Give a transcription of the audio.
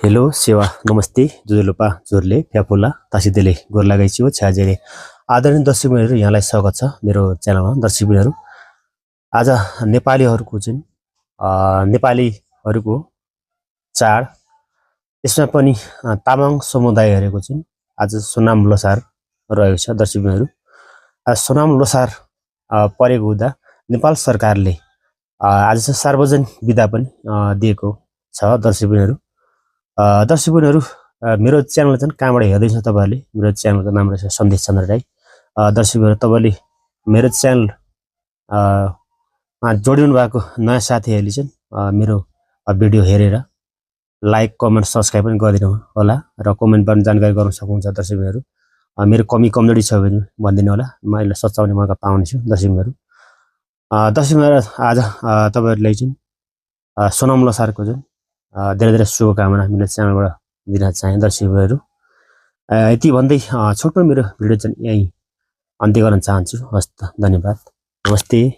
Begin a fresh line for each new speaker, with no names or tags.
Hello सेवा नमस्ते जुजुलोपा जोरले फ्याफुला तासिदेले गोर लगाइछु छ्याजेले आदरणीय दर्शकबिनहरु यहाँलाई स्वागत छ मेरो च्यानलमा। दर्शकबिनहरु आज नेपालीहरुको चाहिँ नेपालीहरुको चाड यसमा पनि तामाङ समुदायहरुको चाहिँ आज सोनाम लोसार रहेको छ। दर्शकबिनहरु सोनाम लोसार परेको हुँदा नेपाल सरकारले आज चाहिँ सार्वजनिक बिदा पनि दिएको छ। दर्शकबिनहरु मेरो च्यानल चाहिँ कहाँबाट हेर्दैछ तपाईहरुले? मेरो च्यानलको नाम रहेछ सन्देश चन्द्र राई। दर्शकबिनहरु तपाईले मेरो च्यानल जोडिनु भएको नयाँ साथीहरुले चाहिँ मेरो भिडियो हेरेर लाइक कमेन्ट सब्स्क्राइब पनि गरिदिनु होला र कमेन्टबाट जानकारी गराउन सक्नुहुन्छ। दर्शकबिनहरु मेरो कमी कमजोरी छ भने भनिदिनु होला, म यसलाई सच्याउने मौका पाउनेछु। दर्शकबिनहरु आज तपाईहरुलाई चाहिँ सोनाम लोसारको चाहिँ धेरै धेरै शुभकामना मेरो च्यानलबाट दिन चाहे। दर्शकबिनहरु यति भन्दै छोटो मेरो भिडियो चाहिँ यही अन्त्य गर्न चाहन्छु। हस्त धन्यवाद, नमस्ते।